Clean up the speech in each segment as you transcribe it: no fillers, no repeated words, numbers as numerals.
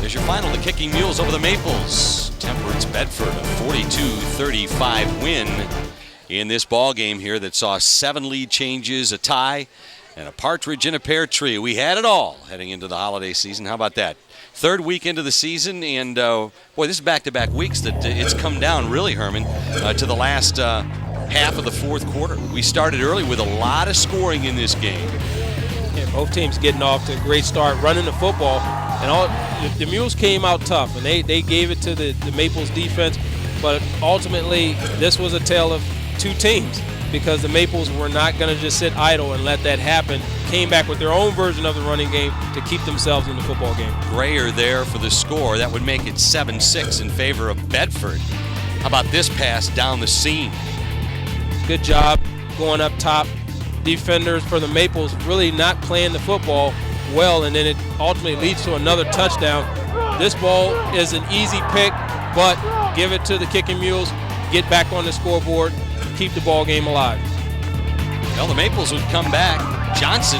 There's your final, the Kicking Mules over the Maples. Temperance Bedford, a 42-35 win in this ball game here that saw 7 lead changes, a tie, and a partridge in a pear tree. We had it all heading into the holiday season. How about that? 3rd week into the season, and boy, this is back-to-back weeks that it's come down really, Herman, to the last half of the 4th quarter. We started early with a lot of scoring in this game. Yeah, both teams getting off to a great start, running the football, and the Mules came out tough, and they gave it to the Maples defense, but ultimately this was a tale of 2 teams, because the Maples were not going to just sit idle and let that happen. Came back with their own version of the running game to keep themselves in the football game. Grayer there for the score. That would make it 7-6 in favor of Bedford. How about this pass down the seam? Good job going up top. Defenders for the Maples really not playing the football well, and then it ultimately leads to another touchdown. This ball is an easy pick, but give it to the Kicking Mules, get back on the scoreboard, keep the ball game alive. Well, the Maples would come back. Johnson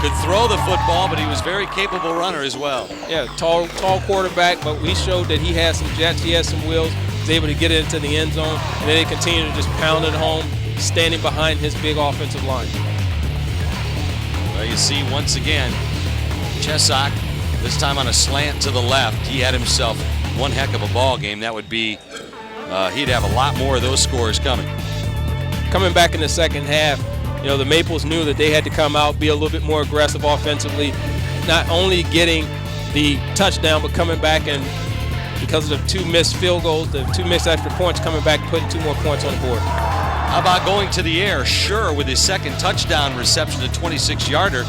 could throw the football, but he was a very capable runner as well. Yeah, tall quarterback, but we showed that he has some jets, he has some wheels. He's able to get it into the end zone, and then they continue to just pound it home, standing behind his big offensive line. Well, you see once again, Chesak, this time on a slant to the left. He had himself one heck of a ball game. That would be, he'd have a lot more of those scores coming. Coming back in the second half, you know, the Maples knew that they had to come out, be a little bit more aggressive offensively, not only getting the touchdown, but coming back and because of the 2 missed field goals, the 2 missed extra points, coming back and putting 2 more points on the board. How about going to the air? Sure, with his 2nd touchdown reception, a 26-yarder.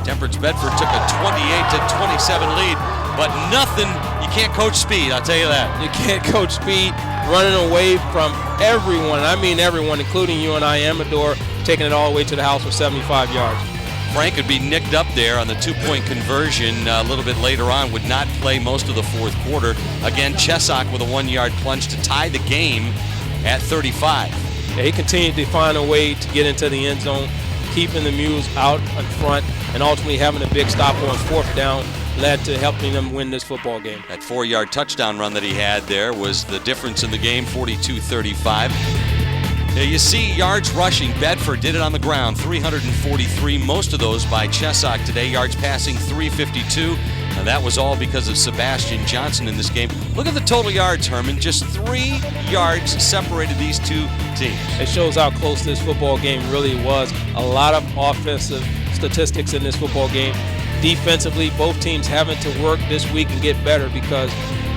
Temperance Bedford took a 28-27 lead, but nothing, you can't coach speed, I'll tell you that. You can't coach speed, running away from everyone, I mean everyone, including you and I, Amador, taking it all the way to the house for 75 yards. Frank would be nicked up there on the 2-point conversion a little bit later on, would not play most of the 4th quarter. Again, Chesak with a 1-yard plunge to tie the game at 35. Yeah, he continued to find a way to get into the end zone, keeping the Mules out in front, and ultimately having a big stop on 4th down led to helping them win this football game. That 4-yard touchdown run that he had there was the difference in the game, 42-35. Now you see yards rushing. Bedford did it on the ground, 343, most of those by Chesak today. Yards passing, 352. And that was all because of Sebastian Johnson in this game. Look at the total yards, Herman. Just 3 yards separated these 2 teams. It shows how close this football game really was. A lot of offensive statistics in this football game. Defensively, both teams having to work this week and get better because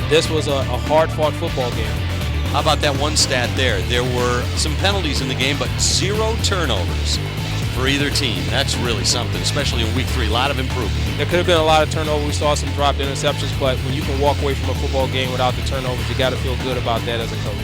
this was a hard-fought football game. How about that one stat there? There were some penalties in the game, but 0 turnovers for either team. That's really something, especially in week 3. A lot of improvement. There could have been a lot of turnover. We saw some dropped interceptions, but when you can walk away from a football game without the turnovers, you got to feel good about that as a coach.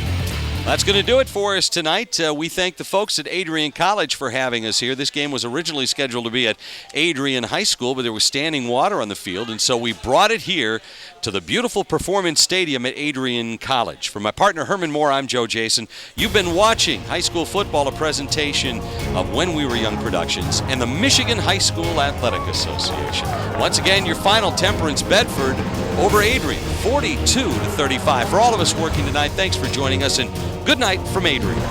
That's going to do it for us tonight. We thank the folks at Adrian College for having us here. This game was originally scheduled to be at Adrian High School, but there was standing water on the field, and so we brought it here to the beautiful Performance Stadium at Adrian College. For my partner Herman Moore, I'm Joe Jason. You've been watching High School Football, a presentation of When We Were Young Productions and the Michigan High School Athletic Association. Once again, your final, Temperance Bedford over Adrian, 42-35. For all of us working tonight, thanks for joining us, and good night from Adrian.